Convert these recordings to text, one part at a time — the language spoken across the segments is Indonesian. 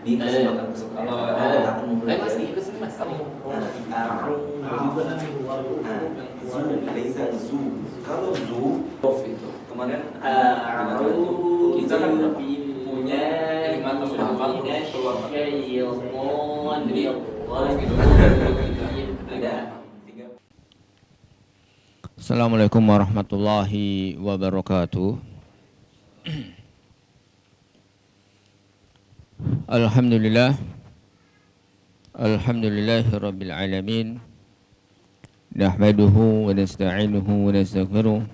Di kesempatan Kalau ada akan memulai masih itu sih mas. Laisa zu. Kalau zu Itu kemarin kita kan punya kalimat yang sudah hafal keluar. Jadi itu ada. Assalamualaikum warahmatullahi wabarakatuh. Alhamdulillah, alhamdulillahirabbil alamin. Nahmaduhu wa nasta'inuhu wa nastaghfiruh.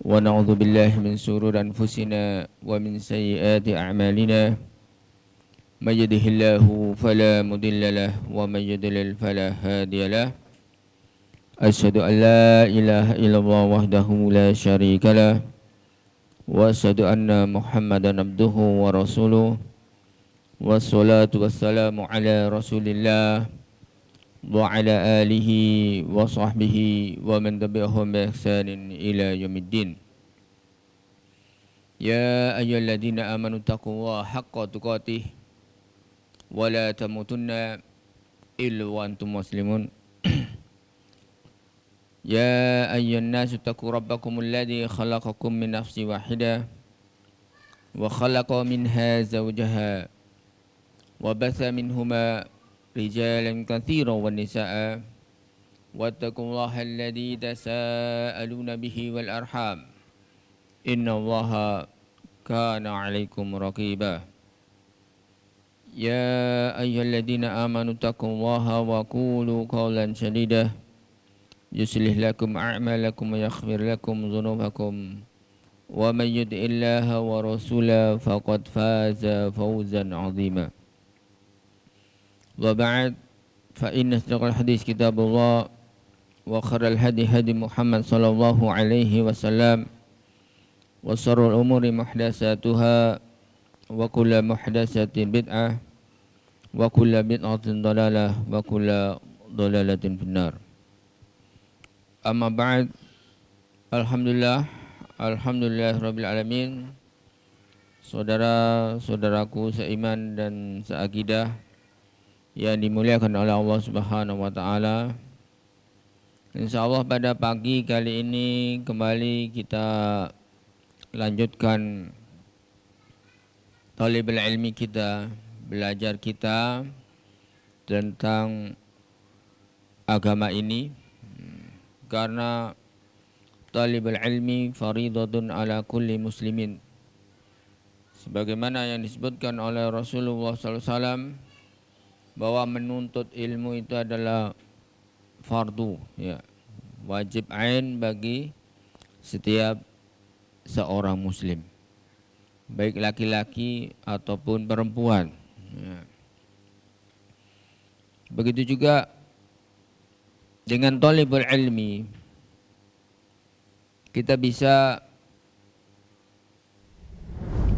Wa na'udzu billahi min shururi anfusina wa min sayyiati a'malina. May yahdihillahu fala mudilla lahu wa may yudlil fala hadiya lahu. Asyhadu an la ilaha illallah wahdahu la syarika lah wa asyhadu anna Muhammadan abduhu wa rasuluh. Wassalatu wassalamu ala Rasulillah wa ala alihi wa sahbihi wa man tabi'ahum bi ihsanin ila yaumiddin. Ya ayyuhalladzina amanu taqullaha haqqa tuqatih wa la tamutunna illa wa antum muslimun. يا أيها الناس اتقوا ربكم الذي خلقكم من نفس واحدة وخلق منها زوجها وبث منهما رجالا كثيرا والنساء واتقوا الله الذي تساءلون به والأرحام إن الله كان عليكم رقيبا يا أيها الذين آمنوا اتقوا الله وقولوا قولا سديدا يصلح لكم أعمالكم ويغفر لكم ذنوبكم ومن يطع الله ورسوله فقد فاز فوزا عظيما وبعد فإن أصدق الحديث كتاب الله وخير الهدي هدي محمد صلى الله عليه وسلم وشر الأمور محدثاتها وكل محدثة بدعة وكل بدعة ضلالة وكل ضلالة في النار. Amma ba'd. Alhamdulillah alamin. Saudara-saudaraku seiman dan seakidah yang dimuliakan oleh Allah Subhanahu wa taala. Insyaallah pada pagi kali ini kembali kita lanjutkan talibul ilmi kita, belajar kita tentang agama ini. Karena talibul ilmi faridatun ala kulli muslimin, sebagaimana yang disebutkan oleh Rasulullah SAW bahwa menuntut ilmu itu adalah fardu, ya, wajib ain bagi setiap seorang muslim, baik laki-laki ataupun perempuan, ya. Begitu juga dengan talibul ilmi kita bisa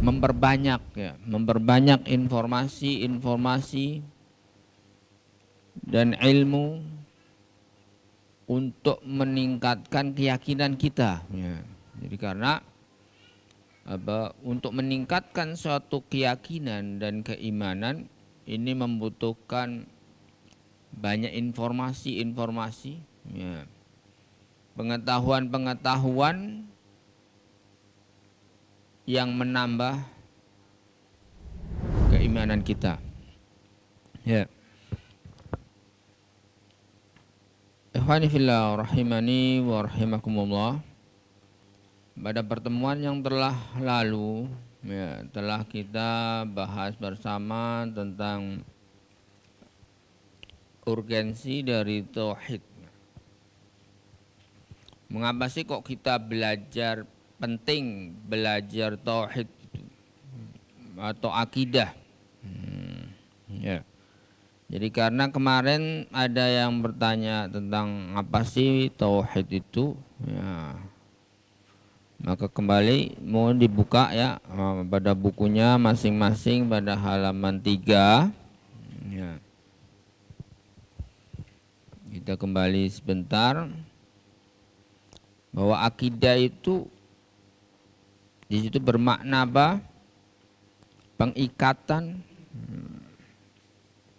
memperbanyak informasi dan ilmu untuk meningkatkan keyakinan kita, ya. Jadi karena untuk meningkatkan suatu keyakinan dan keimanan ini membutuhkan banyak informasi, ya, pengetahuan yang menambah keimanan kita, ya. Ikhwani fillah rahimani wa rahimakumullah. Pada pertemuan yang telah lalu, ya, telah kita bahas bersama tentang urgensi dari tauhid. Mengapa sih kok kita penting belajar tauhid atau akidah? Ya. Jadi karena kemarin ada yang bertanya tentang apa sih tauhid itu, ya. Maka kembali mohon dibuka, ya, pada bukunya masing-masing pada halaman 3. Ya. Kita kembali sebentar bahwa akidah itu di situ bermakna apa? Pengikatan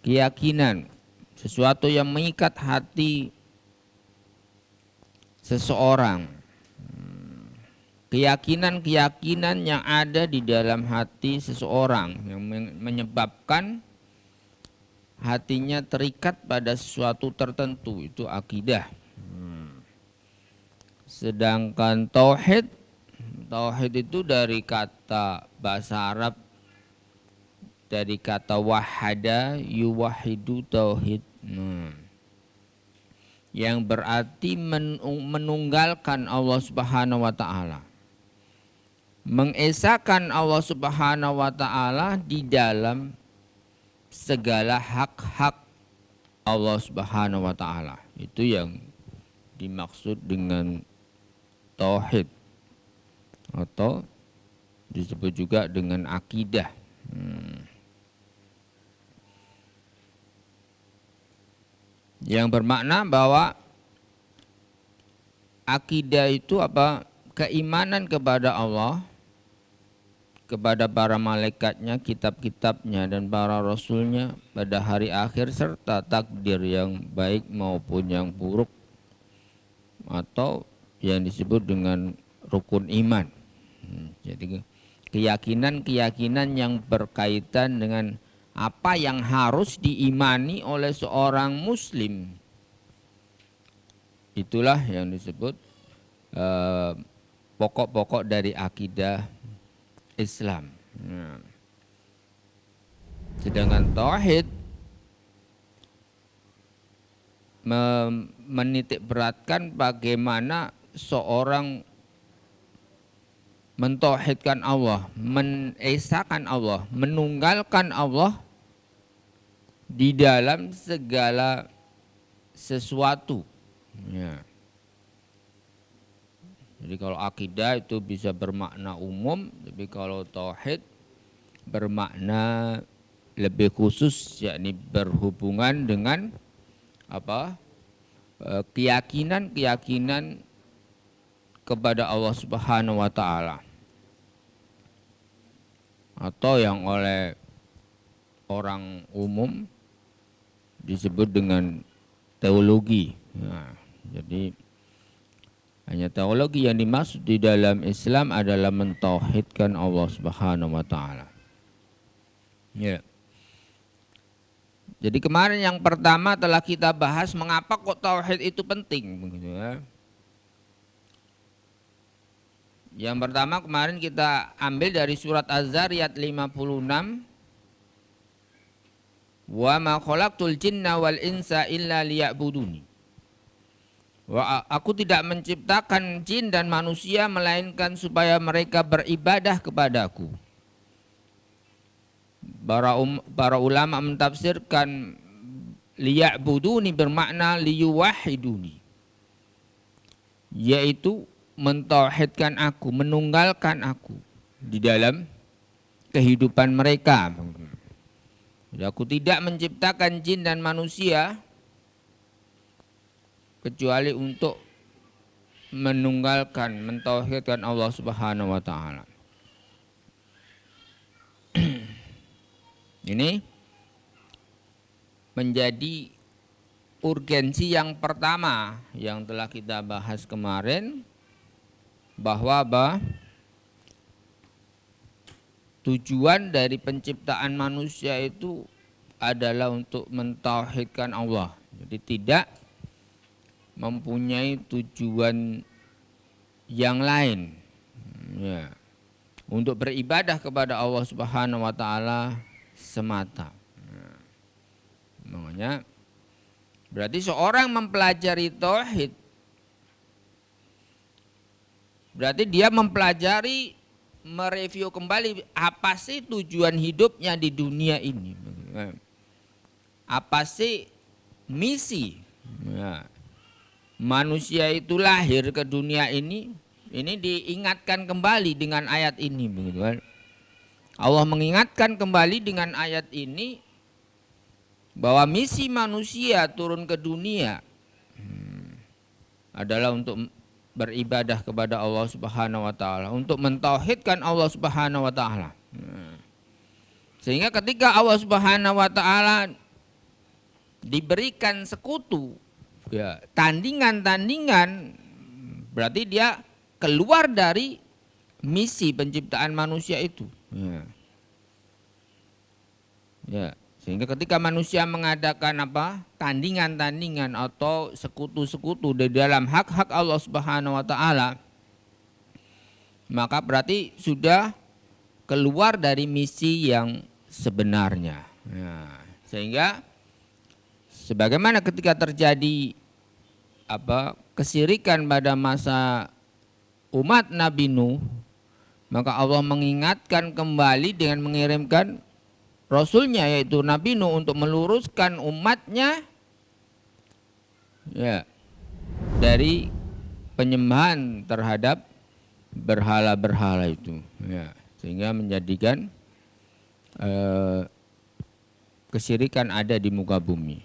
Keyakinan, sesuatu yang mengikat hati seseorang. Keyakinan-keyakinan yang ada di dalam hati seseorang yang menyebabkan hatinya terikat pada sesuatu tertentu, itu akidah. Sedangkan tauhid itu dari kata bahasa Arab, dari kata wahada yuwahidu tauhid, yang berarti menunggalkan Allah Subhanahu wa taala, mengesahkan Allah Subhanahu wa taala di dalam segala hak-hak Allah Subhanahu wa taala. Itu yang dimaksud dengan tauhid atau disebut juga dengan akidah. Yang bermakna bahwa akidah itu apa? Keimanan kepada Allah, kepada para malaikatnya, kitab-kitabnya, dan para rasulnya pada hari akhir, serta takdir yang baik maupun yang buruk, atau yang disebut dengan rukun iman. Jadi keyakinan-keyakinan yang berkaitan dengan apa yang harus diimani oleh seorang muslim, itulah yang disebut pokok-pokok dari akidah Islam. Sedangkan tauhid menitik beratkan bagaimana seorang mentauhidkan Allah, mengesahkan Allah, menunggalkan Allah di dalam segala sesuatu. Ya. Jadi kalau akidah itu bisa bermakna umum, tapi kalau tauhid bermakna lebih khusus, yakni berhubungan dengan apa? Keyakinan-keyakinan kepada Allah Subhanahu wa taala, atau yang oleh orang umum disebut dengan teologi. Nah, jadi hanya teologi yang dimaksud di dalam Islam adalah mentauhidkan Allah Subhanahu wa taala. Ya. Jadi kemarin yang pertama telah kita bahas mengapa kok tauhid itu penting, begitu ya. Yang pertama kemarin kita ambil dari surat Az-Zariyat 56. Wa ma khalaqtul jinna wal insa illa liya'buduni. Aku tidak menciptakan jin dan manusia melainkan supaya mereka beribadah kepadaku. Para ulama mentafsirkan liya'buduni bermakna liyuwahiduni, yaitu mentauhidkan aku, menunggalkan aku di dalam kehidupan mereka. Jadi aku tidak menciptakan jin dan manusia kecuali untuk menunggalkan, mentauhidkan Allah Subhanahu wa taala. Ini menjadi urgensi yang pertama yang telah kita bahas kemarin, bahwa tujuan dari penciptaan manusia itu adalah untuk mentauhidkan Allah. Jadi tidak mempunyai tujuan yang lain, ya, untuk beribadah kepada Allah Subhanahu wa taala semata. Makanya berarti seorang mempelajari tauhid, berarti dia mempelajari, mereview kembali apa sih tujuan hidupnya di dunia ini, apa sih misi. Ya. Manusia itu lahir ke dunia ini diingatkan kembali dengan ayat ini, begitu kan? Allah mengingatkan kembali dengan ayat ini bahwa misi manusia turun ke dunia adalah untuk beribadah kepada Allah Subhanahu wa taala, untuk mentauhidkan Allah Subhanahu wa taala. Sehingga ketika Allah Subhanahu wa taala diberikan sekutu, ya, tandingan-tandingan, berarti dia keluar dari misi penciptaan manusia itu. Ya, sehingga ketika manusia mengadakan tandingan-tandingan atau sekutu-sekutu di dalam hak-hak Allah Subhanahu wa taala, maka berarti sudah keluar dari misi yang sebenarnya. Sehingga sebagaimana ketika terjadi kesirikan pada masa umat Nabi Nuh, maka Allah mengingatkan kembali dengan mengirimkan Rasulnya yaitu Nabi Nuh untuk meluruskan umatnya, ya, dari penyembahan terhadap berhala-berhala itu, ya, sehingga menjadikan kesyirikan ada di muka bumi.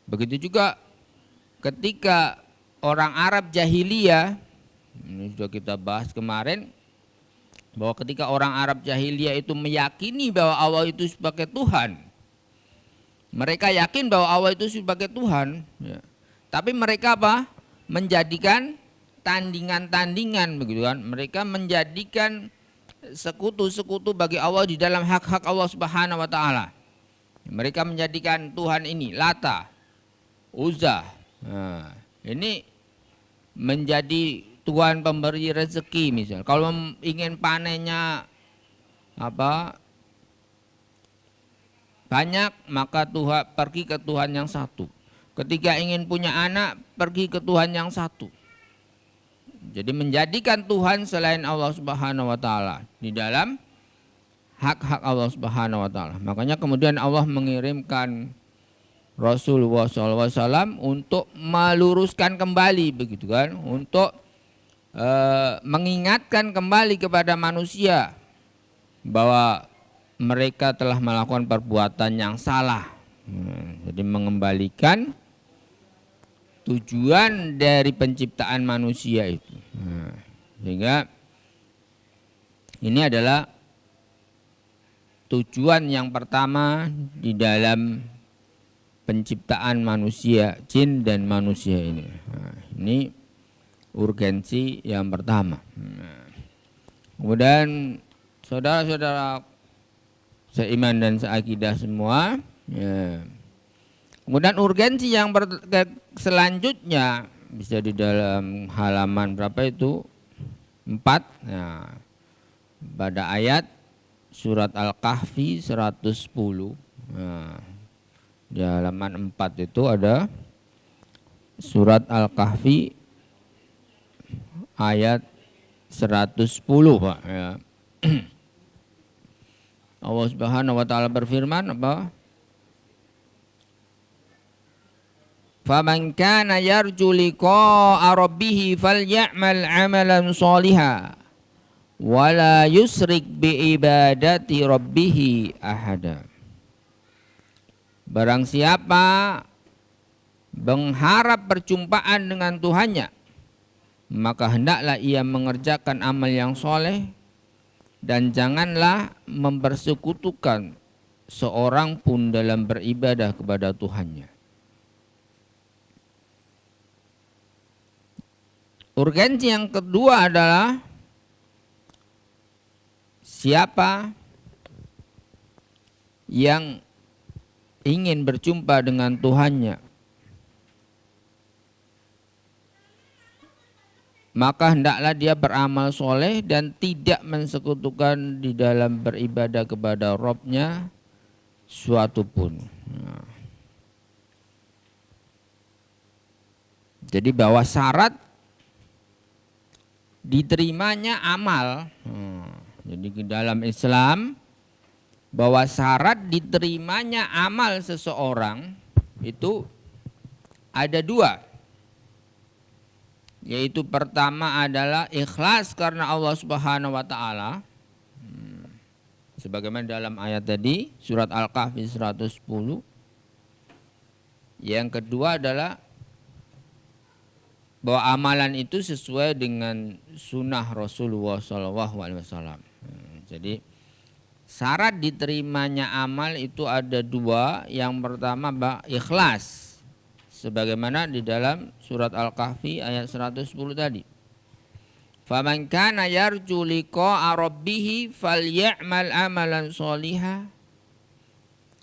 Begitu juga ketika orang Arab jahiliyah, ini sudah kita bahas kemarin, bahwa ketika orang Arab jahiliyah itu meyakini bahwa Allah itu sebagai Tuhan, mereka yakin bahwa Allah itu sebagai Tuhan, ya. Tapi mereka menjadikan tandingan-tandingan, begitu kan? Mereka menjadikan sekutu-sekutu bagi Allah di dalam hak-hak Allah Subhanahu wa taala. Mereka menjadikan Tuhan ini Lata, Uzza. Nah, ini menjadi Tuhan pemberi rezeki misal. Kalau ingin panennya banyak, maka Tuhan pergi ke Tuhan yang satu. Ketika ingin punya anak, pergi ke Tuhan yang satu. Jadi menjadikan Tuhan selain Allah Subhanahu wa taala di dalam hak-hak Allah Subhanahu wa taala. Makanya kemudian Allah mengirimkan Rasulullah SAW untuk meluruskan kembali, begitu kan, untuk mengingatkan kembali kepada manusia bahwa mereka telah melakukan perbuatan yang salah. Jadi mengembalikan tujuan dari penciptaan manusia itu. Sehingga ini adalah tujuan yang pertama di dalam penciptaan manusia, jin dan manusia ini. Ini urgensi yang pertama. Kemudian saudara-saudara seiman dan seakidah semua, ya. Kemudian urgensi yang selanjutnya bisa di dalam halaman berapa itu? 4. Nah, pada ayat surat Al-Kahfi 110. Nah, di halaman 4 itu ada surat Al-Kahfi ayat 110, Pak, ya. Allah Subhanahu wa taala berfirman Faman kana yarju liqa'a rabbih falya'mal 'amalan shalihan wa la yusrik bi ibadati rabbih ahada. Barang siapa mengharap perjumpaan dengan Tuhannya, maka hendaklah ia mengerjakan amal yang soleh dan janganlah mempersekutukan seorang pun dalam beribadah kepada Tuhannya. Urgensi yang kedua adalah siapa yang ingin berjumpa dengan Tuhannya, maka hendaklah dia beramal soleh dan tidak mensekutukan di dalam beribadah kepada Rabb-nya suatu pun. Jadi bahwa syarat diterimanya amal. Jadi di dalam Islam bahwa syarat diterimanya amal seseorang itu ada 2. Yaitu pertama adalah ikhlas karena Allah Subhanahu wa taala. Sebagaimana dalam ayat tadi surat Al-Kahfi 110. Yang kedua adalah bahwa amalan itu sesuai dengan sunnah Rasulullah SAW. Jadi syarat diterimanya amal itu ada dua. Yang pertama ikhlas. Sebagaimana di dalam surat Al-Kahfi ayat 110 tadi. Faman kana yarju liqa'a rabbih falyamal amalan sholihan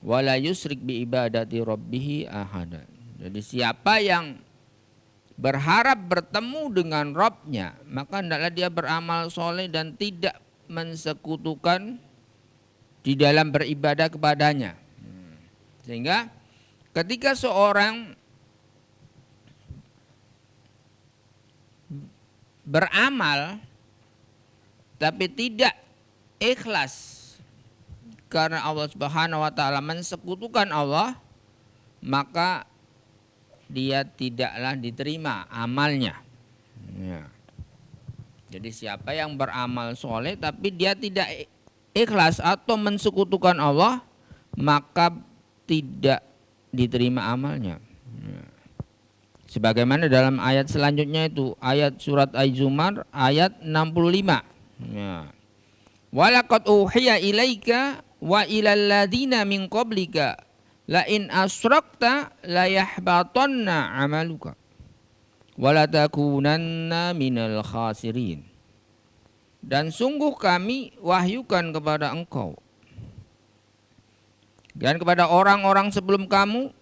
wala yusrik bi ibadati rabbih ahada. Jadi siapa yang berharap bertemu dengan Rabbnya, maka hendaklah dia beramal soleh dan tidak mensekutukan di dalam beribadah kepadanya. Sehingga ketika seorang beramal tapi tidak ikhlas karena Allah Subhanahu wa taala, mensekutukan Allah, maka dia tidaklah diterima amalnya. Ya. Jadi siapa yang beramal soleh tapi dia tidak ikhlas atau mensekutukan Allah, maka tidak diterima amalnya. Ya. Sebagaimana dalam ayat selanjutnya itu, ayat surat Az-Zumar ayat 65. Ya. Walaqad uhiya ilaika wa ilal ladzina min qablika la in asyrakta la yahbatanna 'amaluka wa la takunanna minal khasirin. Dan sungguh kami wahyukan kepada engkau dan kepada orang-orang sebelum kamu,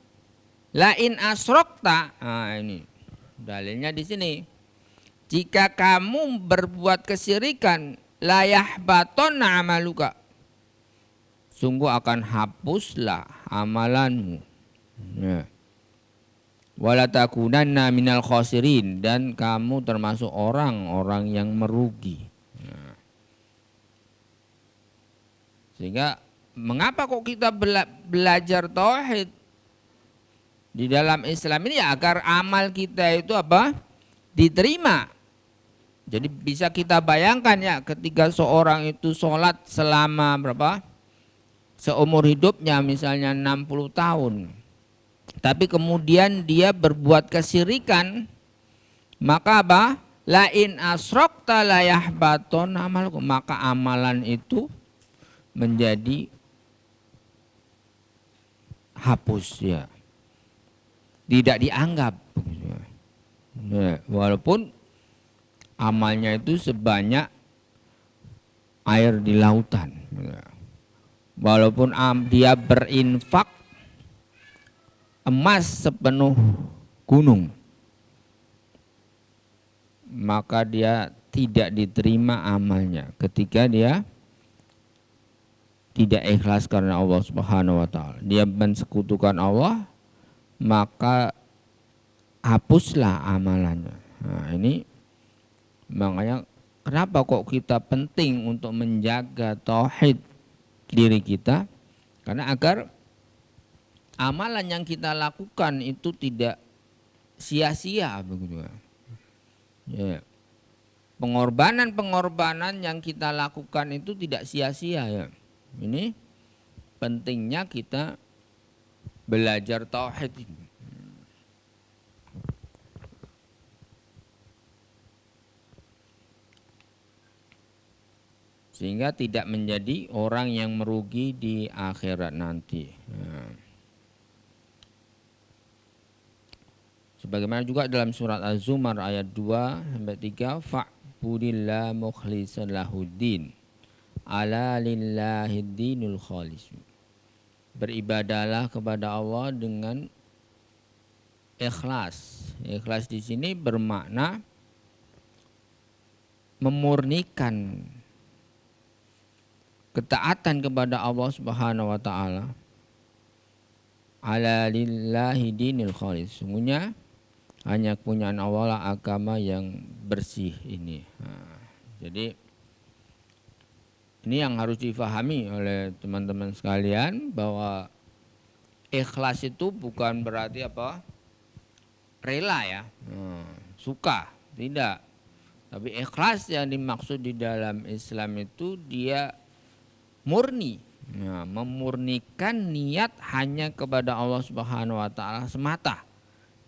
la in asyrakta. Nah, ini dalilnya di sini. Jika kamu berbuat kesyirikan, la yahbatanna 'amaluka, sungguh akan hapuslah amalanmu. Ya. Wala takunanna minal khasirin, dan kamu termasuk orang-orang yang merugi. Ya. Sehingga mengapa kok kita belajar tauhid di dalam Islam ini, ya agar amal kita itu apa? Diterima. Jadi bisa kita bayangkan ya, ketika seorang itu sholat selama berapa? Seumur hidupnya misalnya 60 tahun. Tapi kemudian dia berbuat kesyirikan, maka apa? La in asyrakta la yahbaton amalku, maka amalan itu menjadi hapus ya. Tidak dianggap. Ya, walaupun amalnya itu sebanyak air di lautan. Ya. Walaupun dia berinfak emas sepenuh gunung, maka dia tidak diterima amalnya ketika dia tidak ikhlas karena Allah Subhanahu wa taala. Dia mensekutukan Allah, maka hapuslah amalannya. Nah, ini makanya kenapa kok kita penting untuk menjaga tauhid diri kita, karena agar amalan yang kita lakukan itu tidak sia-sia begitu ya. Pengorbanan yang kita lakukan itu tidak sia-sia ya. Ini pentingnya kita belajar tauhid ini. Sehingga tidak menjadi orang yang merugi di akhirat nanti. Nah. Sebagaimana juga dalam surat Az-Zumar ayat 2-3, fa'budillah mukhlishan lahuddin ala lillahi dinul khalis. Beribadahlah kepada Allah dengan ikhlas. Ikhlas di sini bermakna memurnikan ketaatan kepada Allah Subhanahu wa taala. Ala lillahi dinul khalis. Sungguhnya hanya kepunyaan Allah lah agama yang bersih ini. Nah, jadi ini yang harus difahami oleh teman-teman sekalian, bahwa ikhlas itu bukan berarti apa? Rela ya, suka, tidak. Tapi ikhlas yang dimaksud di dalam Islam itu dia murni, ya, memurnikan niat hanya kepada Allah Subhanahu wa taala semata.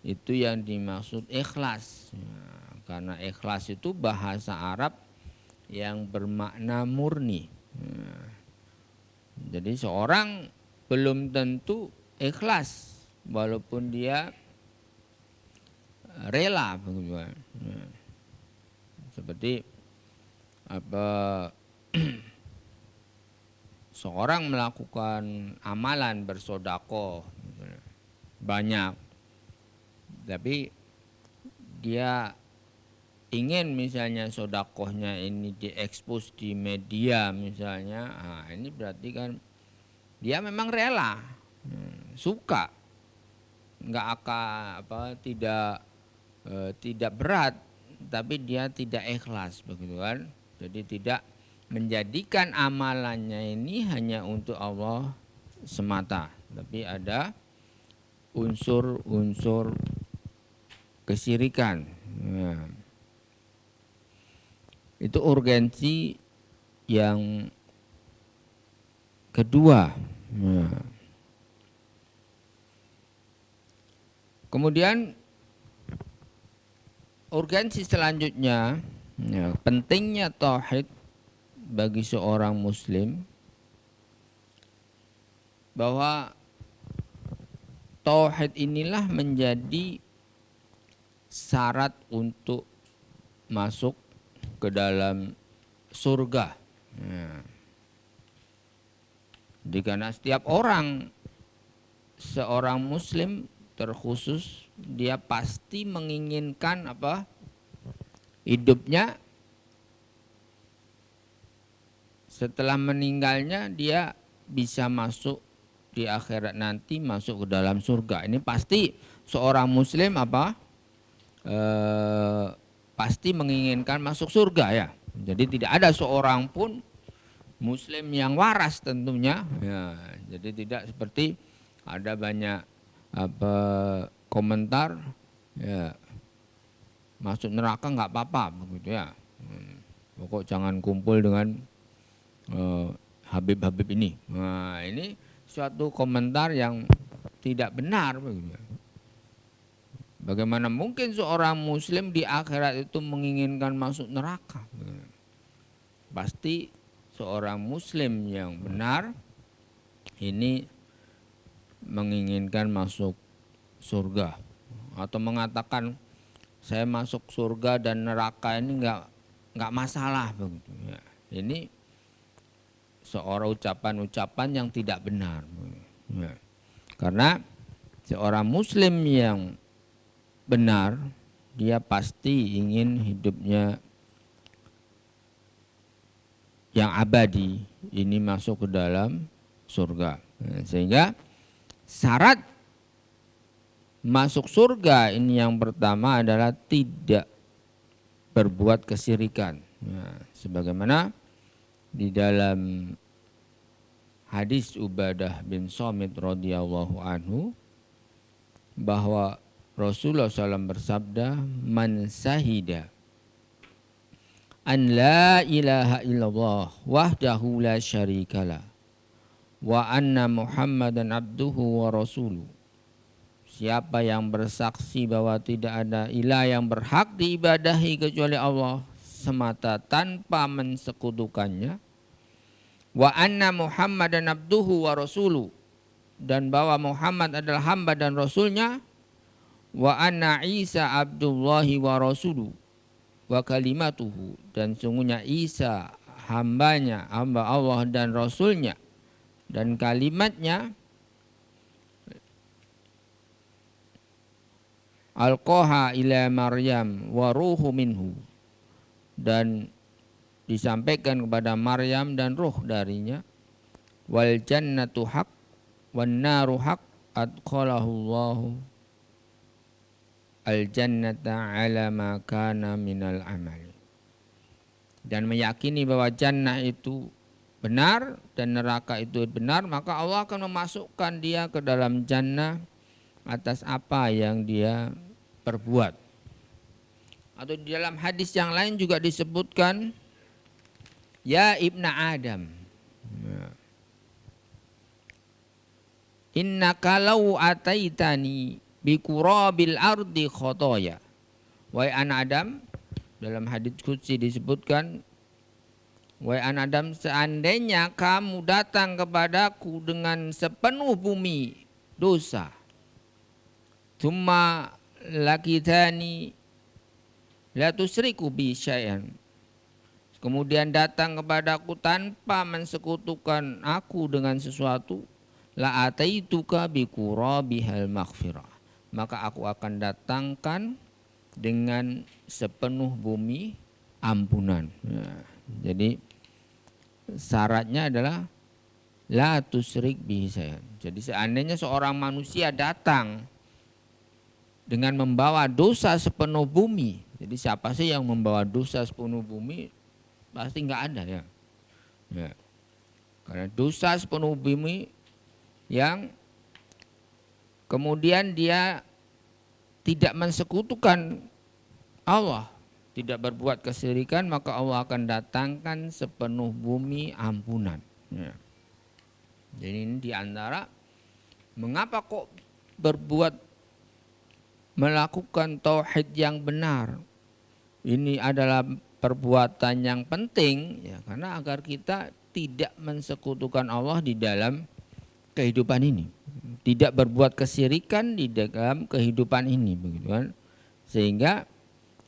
Itu yang dimaksud ikhlas. Ya, karena ikhlas itu bahasa Arab yang bermakna murni. Ya. Jadi seorang belum tentu ikhlas walaupun dia rela begitu kan. Seperti apa seorang melakukan amalan bersedekah banyak, tapi dia ingin misalnya sedekahnya ini diekspos di media misalnya, ini berarti kan dia memang rela, suka, nggak akan tidak berat, tapi dia tidak ikhlas begitu kan. Jadi tidak menjadikan amalannya ini hanya untuk Allah semata, tapi ada unsur-unsur kesyirikan. Itu urgensi yang kedua. Kemudian urgensi selanjutnya, pentingnya tauhid bagi seorang muslim, bahwa tauhid inilah menjadi syarat untuk masuk ke dalam surga. Jadi karena setiap orang, seorang muslim terkhusus, dia pasti menginginkan apa? Hidupnya setelah meninggalnya dia bisa masuk di akhirat nanti, masuk ke dalam surga. Ini pasti seorang muslim apa? Pasti menginginkan masuk surga ya. Jadi tidak ada seorang pun muslim yang waras tentunya. Ya, jadi tidak seperti ada banyak apa komentar ya, masuk neraka nggak apa-apa begitu ya. Pokok jangan kumpul dengan Habib-Habib ini. Nah, ini suatu komentar yang tidak benar begitu. Bagaimana mungkin seorang muslim di akhirat itu menginginkan masuk neraka? Pasti seorang muslim yang benar ini menginginkan masuk surga, atau mengatakan saya masuk surga dan neraka ini nggak masalah begitu ya. Ini seorang ucapan-ucapan yang tidak benar ya. Karena seorang muslim yang benar, dia pasti ingin hidupnya yang abadi ini masuk ke dalam surga. Sehingga syarat masuk surga ini yang pertama adalah tidak berbuat kesyirikan. Sebagaimana di dalam hadis Ubadah bin Samit radhiyallahu anhu, bahwa Rasulullah SAW bersabda, man sahida an la ilaha illallah wahdahu la syarikalah wa anna Muhammadan abduhu wa rasuluh. Siapa yang bersaksi bahwa tidak ada ilah yang berhak diibadahi kecuali Allah semata tanpa mensekutukannya, wa anna Muhammadan abduhu wa rasuluh, dan bahwa Muhammad adalah hamba dan rasulnya, wa anna Isa abdullahi wa rasuluh wa kalimatuhu, dan sungguhnya Isa hambanya, hamba Allah dan rasulnya dan kalimatnya, alqaha ila Maryam wa ruhu minhu, dan disampaikan kepada Maryam dan ruh darinya, wal jannatu haq wan naru haq adkhalahu Allahu al-jannata ala ma kana minal amali, dan meyakini bahwa jannah itu benar dan neraka itu benar, maka Allah akan memasukkan dia ke dalam jannah atas apa yang dia perbuat. Atau di dalam hadis yang lain juga disebutkan, ya ibna Adam, innaka law ataitani bi qurabil ardi khotoya. Wahai anak Adam, dalam hadis qudsi disebutkan, Wahai anak Adam, seandainya kamu datang kepadaku dengan sepenuh bumi dosa, Tsumma lakitani la tusriku bi syai'an. Kemudian datang kepadaku tanpa mensekutukan aku dengan sesuatu, la ataituka bi qurabihal maghfirah. Maka aku akan datangkan dengan sepenuh bumi ampunan. Nah, jadi syaratnya adalah la tusrik bihi syai'an. Jadi seandainya seorang manusia datang dengan membawa dosa sepenuh bumi. Jadi siapa sih yang membawa dosa sepenuh bumi? Pasti nggak ada ya. Ya. Karena dosa sepenuh bumi yang kemudian dia tidak mensekutukan Allah, tidak berbuat kesyirikan, maka Allah akan datangkan sepenuh bumi ampunan. Ya. Jadi ini diantara mengapa kok melakukan tauhid yang benar. Ini adalah perbuatan yang penting ya, karena agar kita tidak mensekutukan Allah di dalam kehidupan ini. Tidak berbuat kesyirikan di dalam kehidupan ini, begitu kan? Sehingga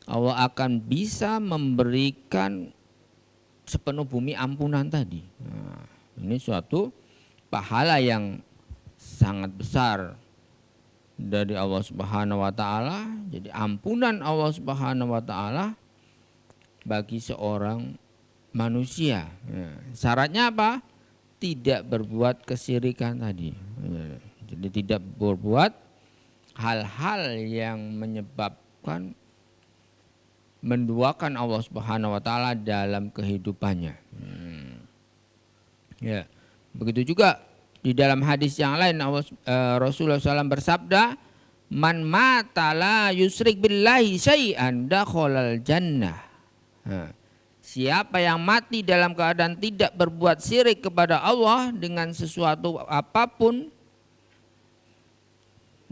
Allah akan bisa memberikan sepenuh bumi ampunan tadi. Nah, ini suatu pahala yang sangat besar dari Allah Subhanahu wa taala. Jadi ampunan Allah Subhanahu wa taala bagi seorang manusia. Ya. Syaratnya apa? Tidak berbuat kesyirikan tadi. Ya. Jadi tidak berbuat hal-hal yang menyebabkan menduakan Allah Subhanahu wa taala dalam kehidupannya. Ya. Begitu juga di dalam hadis yang lain Rasulullah SAW bersabda, "Man mata la yusrik billahi syai'an dakhalal jannah." Siapa yang mati dalam keadaan tidak berbuat syirik kepada Allah dengan sesuatu apapun,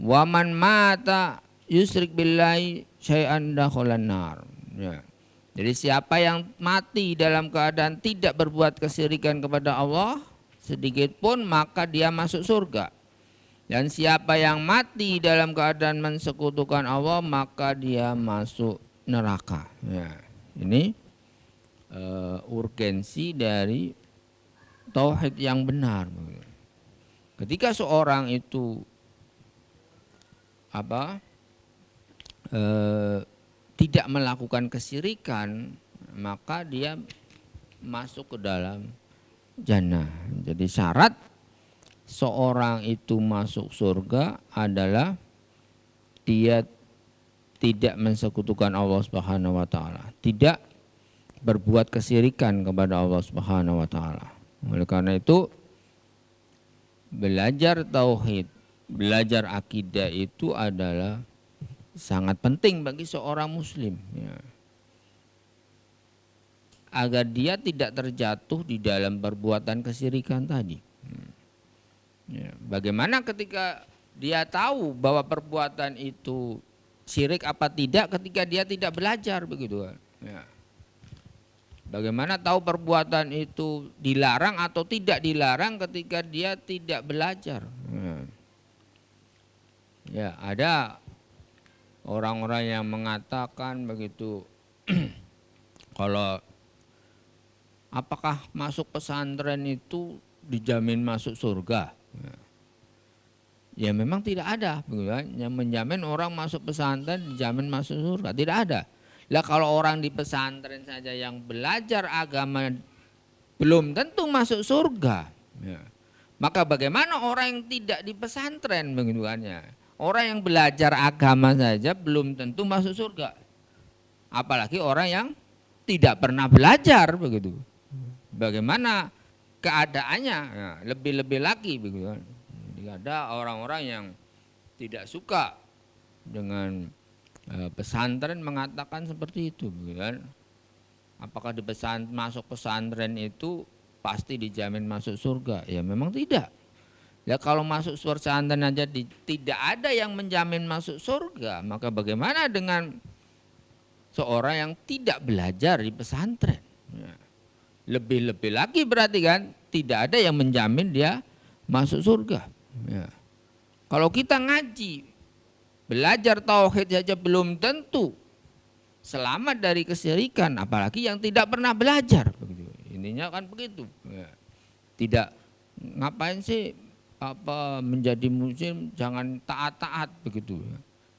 waman mata yusrik billahi syai'an dakhalan nar. Ya. Jadi siapa yang mati dalam keadaan tidak berbuat kesyirikan kepada Allah sedikit pun, maka dia masuk surga. Dan siapa yang mati dalam keadaan mensekutukan Allah, maka dia masuk neraka. Ya. Ini urgensi dari tauhid yang benar. Ketika seorang itu tidak melakukan kesyirikan, maka dia masuk ke dalam jannah. Jadi syarat seorang itu masuk surga adalah dia tidak mensekutukan Allah Subhanahu wa taala, tidak berbuat kesyirikan kepada Allah Subhanahu wa taala. Oleh karena itu belajar tauhid, belajar akidah itu adalah sangat penting bagi seorang muslim ya. Agar dia tidak terjatuh di dalam perbuatan kesyirikan tadi. Ya. Bagaimana ketika dia tahu bahwa perbuatan itu syirik apa tidak ketika dia tidak belajar, begitu kan? Ya. Bagaimana tahu perbuatan itu dilarang atau tidak dilarang ketika dia tidak belajar? Ya, ada orang-orang yang mengatakan begitu, kalau apakah masuk pesantren itu dijamin masuk surga? Ya memang tidak ada, begitu kan? Yang menjamin orang masuk pesantren dijamin masuk surga, tidak ada. Lah kalau orang di pesantren saja yang belajar agama belum tentu masuk surga. Ya. Maka bagaimana orang yang tidak di pesantren, begitu kan ya? Orang yang belajar agama saja belum tentu masuk surga. Apalagi orang yang tidak pernah belajar, begitu. Bagaimana keadaannya? Ya, lebih-lebih lagi, begitu kan? Jadi ada orang-orang yang tidak suka dengan pesantren mengatakan seperti itu, kan? Apakah masuk pesantren itu pasti dijamin masuk surga? Ya memang tidak. Ya kalau masuk pesantren aja tidak ada yang menjamin masuk surga, maka bagaimana dengan seorang yang tidak belajar di pesantren? Ya. Lebih-lebih lagi berarti kan tidak ada yang menjamin dia masuk surga. Ya. Kalau kita ngaji, belajar tauhid saja belum tentu selamat dari kesyirikan, apalagi yang tidak pernah belajar. Begitu. Intinya kan begitu. Ya. Tidak ngapain sih menjadi muslim jangan taat-taat begitu.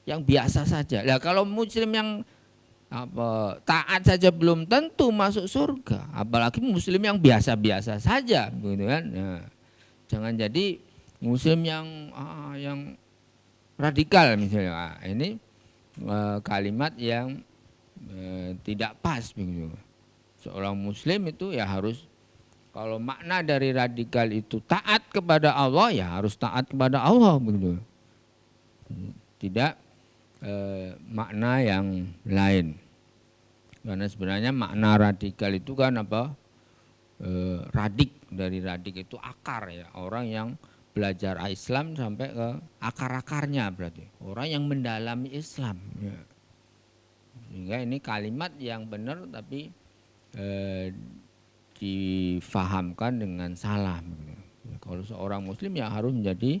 Yang biasa saja. Lah kalau muslim yang taat saja belum tentu masuk surga, apalagi muslim yang biasa-biasa saja, begitu kan? Nah, jangan jadi muslim yang radikal misalnya. Ini kalimat yang tidak pas, begitu. Seorang muslim itu ya harus, kalau makna dari radikal itu taat kepada Allah, ya harus taat kepada Allah, begitu. Tidak makna yang lain. Karena sebenarnya makna radikal itu kan radik, dari radik itu akar ya. Orang yang belajar Islam sampai ke akar-akarnya berarti. Orang yang mendalami Islam. Ya. Sehingga ini kalimat yang benar tapi difahamkan dengan salah. Ya, kalau seorang muslim ya harus menjadi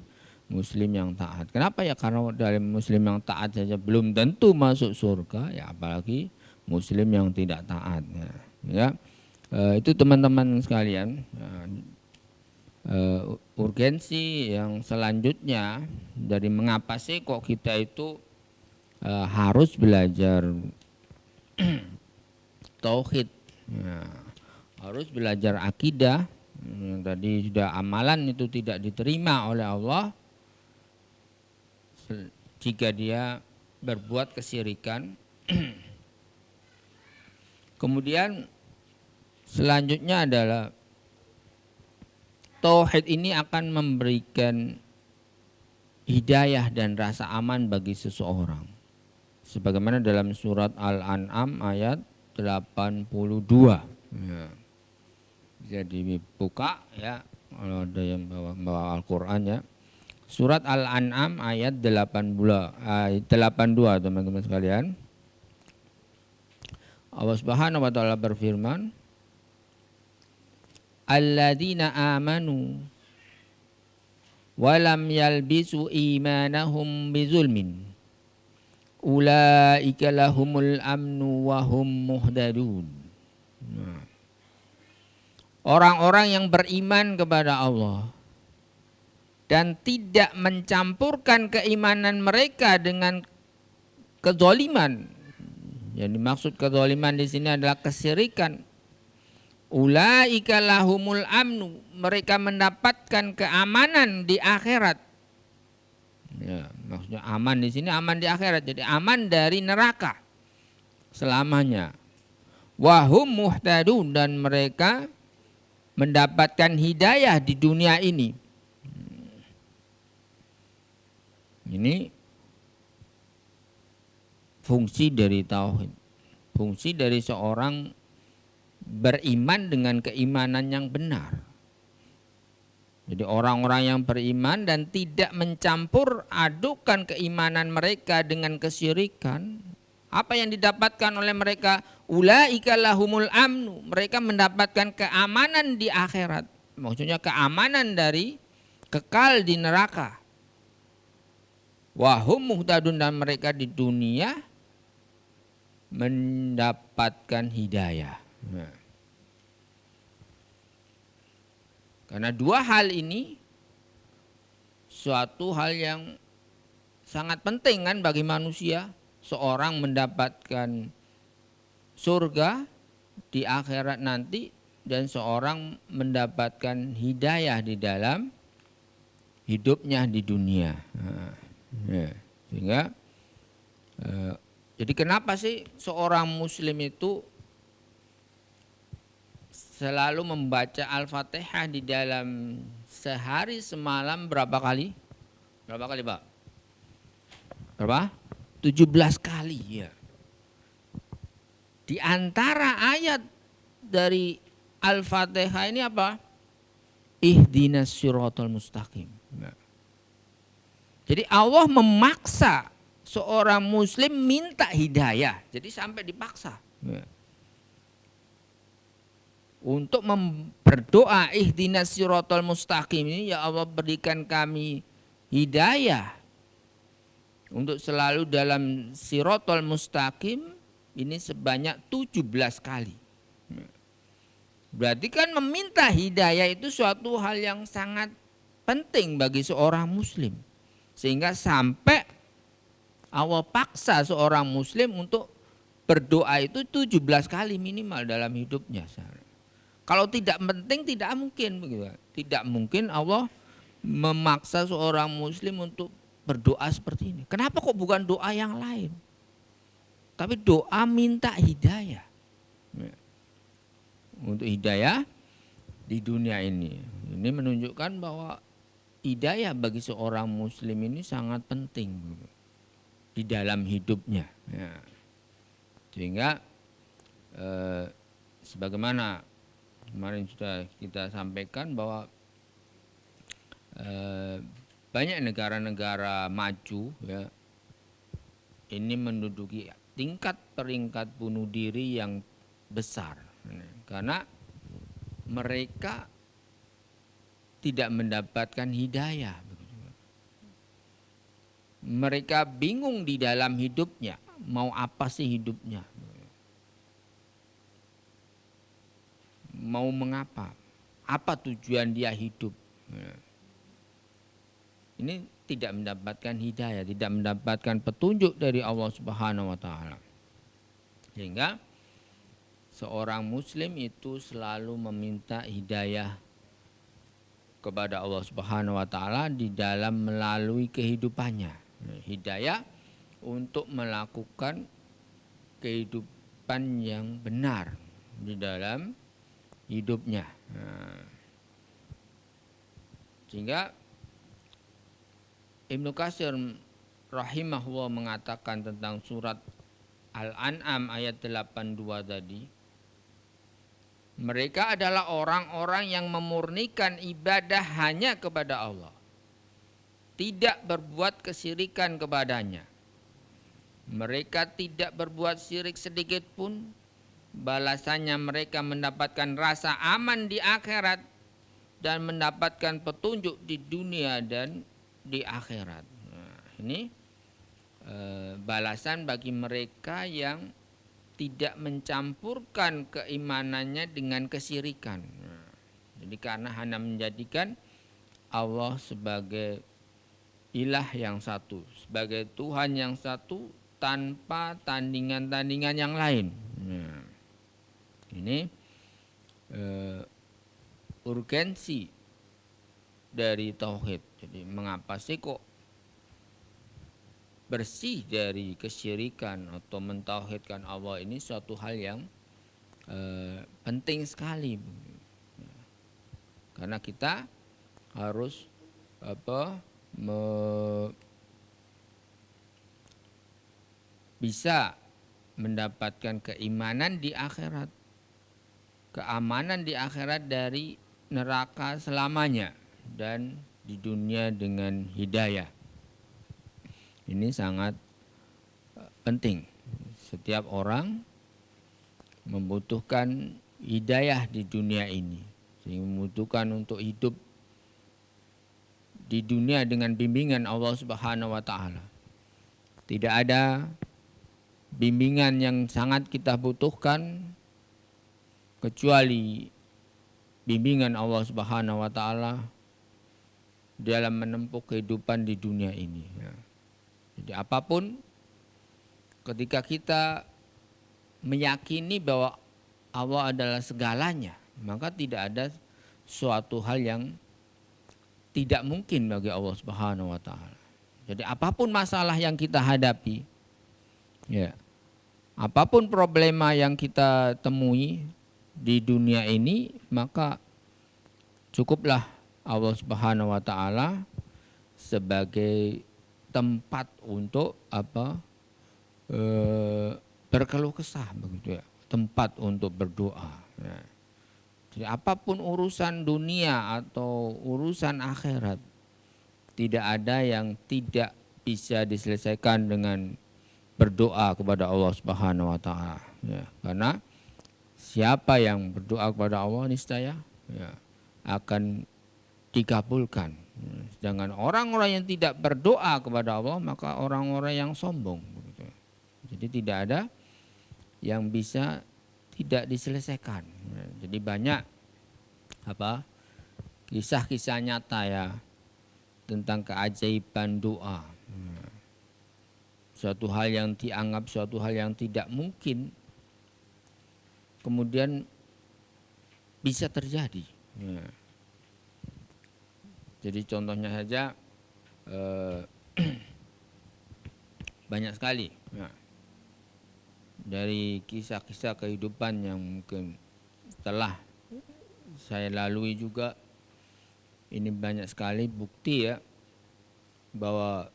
muslim yang taat. Kenapa ya? Karena dalam muslim yang taat saja belum tentu masuk surga, ya apalagi muslim yang tidak taat. Ya, itu teman-teman sekalian. Urgensi yang selanjutnya dari mengapa sih kok kita itu harus belajar tauhid, ya, harus belajar akidah. Tadi sudah amalan itu tidak diterima oleh Allah jika dia berbuat kesyirikan. Kemudian selanjutnya adalah tauhid ini akan memberikan hidayah dan rasa aman bagi seseorang. Sebagaimana dalam surat Al-An'am ayat 82. Ya. Bisa dibuka ya kalau ada yang bawa Al-Qur'an ya. Surat Al-An'am ayat 82 teman-teman sekalian. Allah Subhanahu wa taala berfirman, alladzina amanu wa lam yalbisu imanahum bizulmin ulaika lahumul amnu wa hum muhtadun. Orang-orang yang beriman kepada Allah dan tidak mencampurkan keimanan mereka dengan kezaliman. Yang dimaksud kezaliman di sini adalah kesyirikan. Ulaika lahumul amnu, mereka mendapatkan keamanan di akhirat. Ya, maksudnya aman di sini aman di akhirat, jadi aman dari neraka selamanya. Wahum muhtadun, dan mereka mendapatkan hidayah di dunia ini. Ini fungsi dari tauhid, fungsi dari seorang beriman dengan keimanan yang benar. Jadi orang-orang yang beriman dan tidak mencampur adukan keimanan mereka dengan kesyirikan, apa yang didapatkan oleh mereka? Ulaika lahumul amnu, mereka mendapatkan keamanan di akhirat. Maksudnya keamanan dari kekal di neraka. Wahum muhtadun, dan mereka di dunia mendapatkan hidayah. Nah. Karena dua hal ini suatu hal yang sangat penting kan bagi manusia. Seorang mendapatkan surga di akhirat nanti dan seorang mendapatkan hidayah di dalam hidupnya di dunia. Nah, ya. Sehingga jadi kenapa sih seorang muslim itu selalu membaca Al-Fatihah di dalam sehari semalam berapa kali? Berapa kali, Pak? Berapa? 17 kali ya. Di antara ayat dari Al-Fatihah ini apa? Ihdinas siratal mustaqim. Nah. Jadi Allah memaksa seorang muslim minta hidayah. Jadi sampai dipaksa. Nah. untuk berdoa ihdinas siratal mustaqim ini, ya Allah berikan kami hidayah untuk selalu dalam siratal mustaqim ini sebanyak 17 kali. Berarti kan meminta hidayah itu suatu hal yang sangat penting bagi seorang muslim. Sehingga sampai Allah paksa seorang muslim untuk berdoa itu 17 kali minimal dalam hidupnya. Kalau tidak penting tidak mungkin begitu. Tidak mungkin Allah memaksa seorang muslim untuk berdoa seperti ini. Kenapa kok bukan doa yang lain? Tapi doa minta hidayah. Untuk hidayah di dunia ini. Ini menunjukkan bahwa hidayah bagi seorang muslim ini sangat penting di dalam hidupnya. Ya. Sehingga sebagaimana kemarin sudah kita sampaikan bahwa banyak negara-negara maju ya, ini menduduki tingkat peringkat bunuh diri yang besar karena mereka tidak mendapatkan hidayah. Mereka bingung di dalam hidupnya, mau apa sih hidupnya, mau mengapa, apa tujuan dia hidup. Ini tidak mendapatkan hidayah, tidak mendapatkan petunjuk dari Allah Subhanahu wa taala. Sehingga seorang muslim itu selalu meminta hidayah kepada Allah Subhanahu wa taala di dalam melalui kehidupannya. Hidayah untuk melakukan kehidupan yang benar di dalam hidupnya. Sehingga Ibnu Katsir rahimahullah mengatakan tentang surat Al-An'am ayat 82 tadi, mereka adalah orang-orang yang memurnikan ibadah hanya kepada Allah, tidak berbuat kesyirikan kepadanya. Mereka tidak berbuat syirik sedikit pun. Balasannya mereka mendapatkan rasa aman di akhirat dan mendapatkan petunjuk di dunia dan di akhirat. Nah, ini balasan bagi mereka yang tidak mencampurkan keimanannya dengan kesyirikan. Nah, jadi karena hanya menjadikan Allah sebagai ilah yang satu, sebagai Tuhan yang satu tanpa tandingan-tandingan yang lain. Nah, ini urgensi dari tauhid. Jadi mengapa sih kok bersih dari kesyirikan atau mentauhidkan Allah ini suatu hal yang penting sekali. Karena kita harus bisa mendapatkan keimanan di akhirat, keamanan di akhirat dari neraka selamanya, dan di dunia dengan hidayah. Ini sangat penting. Setiap orang membutuhkan hidayah di dunia ini, sehingga membutuhkan untuk hidup di dunia dengan bimbingan Allah Subhanahu wa taala. Tidak ada bimbingan yang sangat kita butuhkan kecuali bimbingan Allah Subhanahu wa taala dalam menempuh kehidupan di dunia ini. Jadi apapun, ketika kita meyakini bahwa Allah adalah segalanya, maka tidak ada suatu hal yang tidak mungkin bagi Allah Subhanahu wa taala. Jadi apapun masalah yang kita hadapi, ya, apapun problema yang kita temui di dunia ini, maka cukuplah Allah Subhanahu wa taala sebagai tempat untuk berkeluh kesah begitu ya, tempat untuk berdoa. Ya. Jadi apapun urusan dunia atau urusan akhirat, tidak ada yang tidak bisa diselesaikan dengan berdoa kepada Allah Subhanahu wa taala. Ya, karena siapa yang berdoa kepada Allah niscaya ya, akan dikabulkan. Sedangkan orang-orang yang tidak berdoa kepada Allah maka orang-orang yang sombong. Jadi tidak ada yang bisa tidak diselesaikan. Jadi banyak kisah-kisah nyata ya tentang keajaiban doa. Suatu hal yang dianggap suatu hal yang tidak mungkin kemudian bisa terjadi. Jadi contohnya saja banyak sekali dari kisah-kisah kehidupan yang mungkin telah saya lalui juga. Ini banyak sekali bukti ya bahwa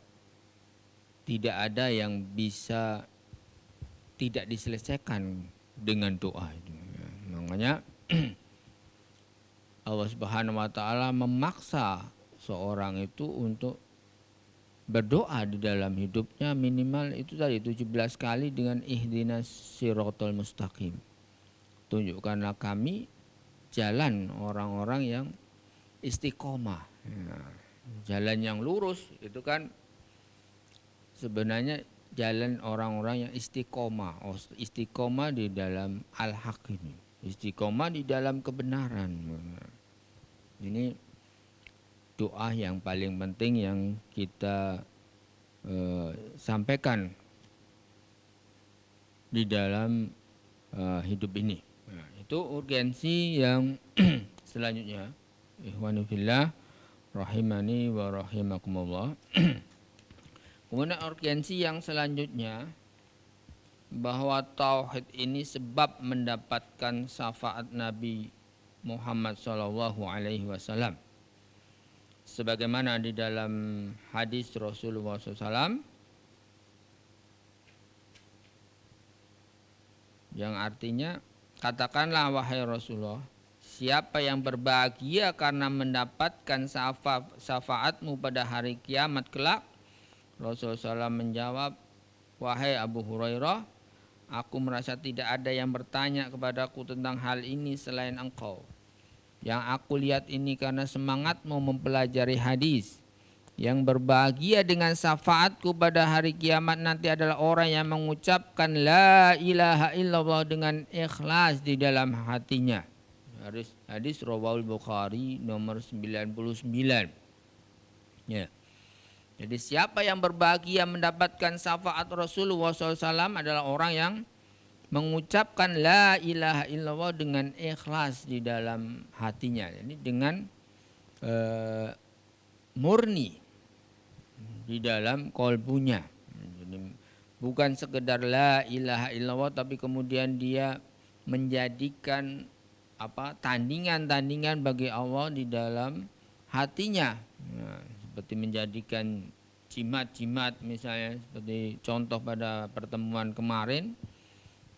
tidak ada yang bisa tidak diselesaikan dengan doa itu. Makanya Allah Subhanahu wa taala memaksa seorang itu untuk berdoa di dalam hidupnya minimal itu tadi 17 kali dengan ihdinas siratal mustaqim. Tunjukkanlah kami jalan orang-orang yang istiqomah. Jalan yang lurus itu kan sebenarnya jalan orang-orang yang istiqomah. Istiqomah di dalam al-haq ini. Istiqomah di dalam kebenaran. Ini doa yang paling penting yang kita sampaikan di dalam hidup ini. Nah, itu urgensi yang selanjutnya. Ikhwani fillah rahimani wa rahimakumullah. Kemudian urgensi yang selanjutnya bahwa tauhid ini sebab mendapatkan syafaat Nabi Muhammad sallallahu alaihi wasallam. Sebagaimana di dalam hadis Rasulullah SAW yang artinya, katakanlah wahai Rasulullah, siapa yang berbahagia karena mendapatkan syafaatmu pada hari kiamat kelak? Rasulullah SAW menjawab, wahai Abu Hurairah, aku merasa tidak ada yang bertanya kepadaku tentang hal ini selain engkau. Yang aku lihat ini karena semangatmu mempelajari hadis. Yang berbahagia dengan syafaatku pada hari kiamat nanti adalah orang yang mengucapkan la ilaha illallah dengan ikhlas di dalam hatinya. Hadis Rawahul Bukhari nomor 99. Ya. Jadi siapa yang berbahagia mendapatkan syafaat Rasulullah SAW adalah orang yang mengucapkan la ilaha illallah dengan ikhlas di dalam hatinya. Jadi dengan murni di dalam kolbunya. Jadi bukan sekedar la ilaha illallah tapi kemudian dia menjadikan tandingan-tandingan bagi Allah di dalam hatinya. Nah, seperti menjadikan jimat-jimat misalnya seperti contoh pada pertemuan kemarin.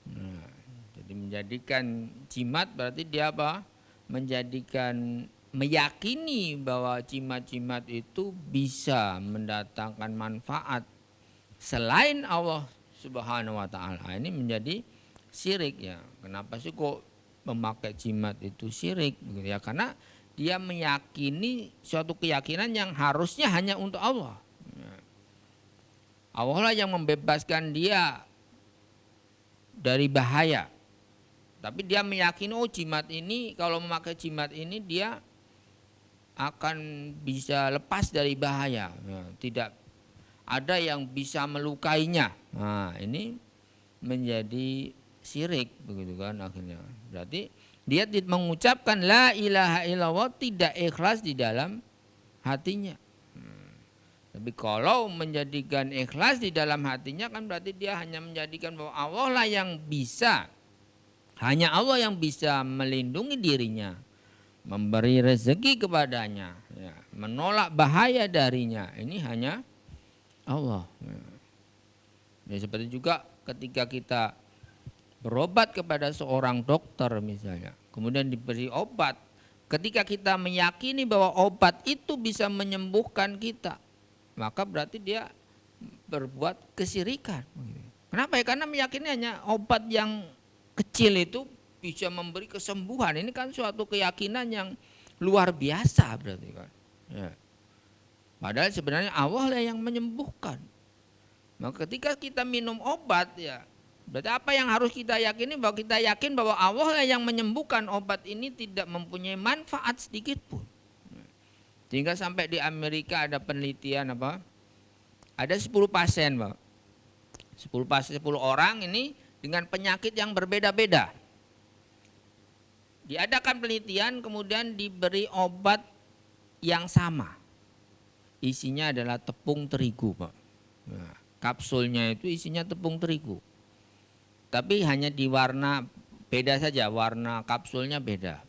Nah, jadi menjadikan jimat berarti dia meyakini bahwa jimat-jimat itu bisa mendatangkan manfaat selain Allah Subhanahu wa taala. Ini menjadi syirik ya. Kenapa sih kok memakai jimat itu syirik begitu ya? Karena dia meyakini suatu keyakinan yang harusnya hanya untuk Allah. Allah lah yang membebaskan dia dari bahaya. Tapi dia meyakini jimat ini, kalau memakai jimat ini dia akan bisa lepas dari bahaya. Ya, tidak ada yang bisa melukainya. Nah, ini menjadi syirik begitu kan akhirnya. Berarti dia mengucapkan la ilaha illallah tidak ikhlas di dalam hatinya. Tapi kalau menjadikan ikhlas di dalam hatinya kan berarti dia hanya menjadikan bahwa Allah lah yang bisa. Hanya Allah yang bisa melindungi dirinya, memberi rezeki kepadanya, ya, menolak bahaya darinya. Ini hanya Allah. Ya, seperti juga ketika kita berobat kepada seorang dokter misalnya, kemudian diberi obat, ketika kita meyakini bahwa obat itu bisa menyembuhkan kita, maka berarti dia berbuat kesyirikan. Kenapa ya? Karena meyakini hanya obat yang kecil itu bisa memberi kesembuhan. Ini kan suatu keyakinan yang luar biasa berarti kan. Ya. Padahal sebenarnya Allah lah yang menyembuhkan. Maka ketika kita minum obat ya, berarti apa yang harus kita yakini? Bahwa kita yakin bahwa Allah lah yang menyembuhkan, obat ini tidak mempunyai manfaat sedikit pun. Sehingga sampai di Amerika ada penelitian apa? Ada 10 pasien, Pak. 10 orang ini dengan penyakit yang berbeda-beda. Diadakan penelitian kemudian diberi obat yang sama. Isinya adalah tepung terigu, Pak. Nah, kapsulnya itu isinya tepung terigu. Tapi hanya di warna beda saja, warna kapsulnya beda.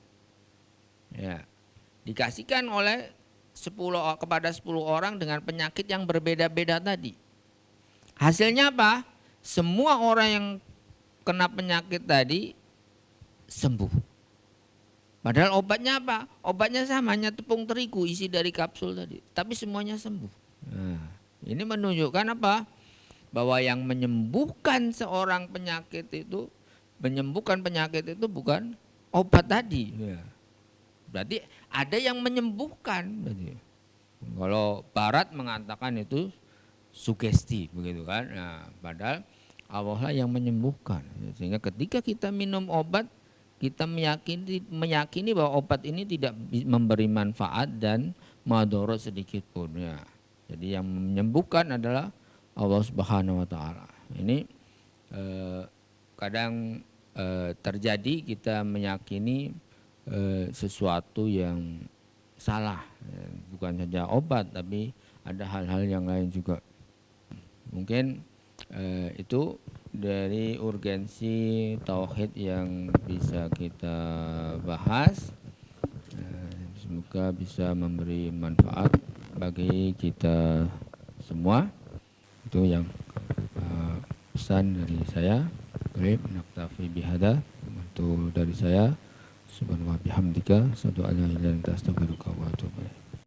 Ya. Dikasihkan oleh kepada 10 orang dengan penyakit yang berbeda-beda tadi. Hasilnya apa? Semua orang yang kena penyakit tadi sembuh. Padahal obatnya apa? Obatnya sama, hanya tepung terigu isi dari kapsul tadi. Tapi semuanya sembuh. Nah, ini menunjukkan apa? Bahwa yang menyembuhkan seorang penyakit itu, bukan obat tadi. Ya. Berarti ada yang menyembuhkan. Berarti. Kalau Barat mengatakan itu sugesti, begitu kan? Nah, padahal Allah lah yang menyembuhkan. Sehingga ketika kita minum obat, kita meyakini bahwa obat ini tidak memberi manfaat dan madharat sedikit pun. Ya. Jadi yang menyembuhkan adalah Allah Subhanahu Wa Taala. Ini kadang terjadi kita meyakini sesuatu yang salah, bukan saja obat tapi ada hal-hal yang lain juga. Mungkin itu dari urgensi tauhid yang bisa kita bahas. Semoga bisa memberi manfaat bagi kita semua. Itu yang pesan dari saya. Baik, naktafi bihada. Itu dari saya. Subhanallah bihamdika, asyhadu an la ilaha illa anta, astaghfiruka wa atubu ilaik.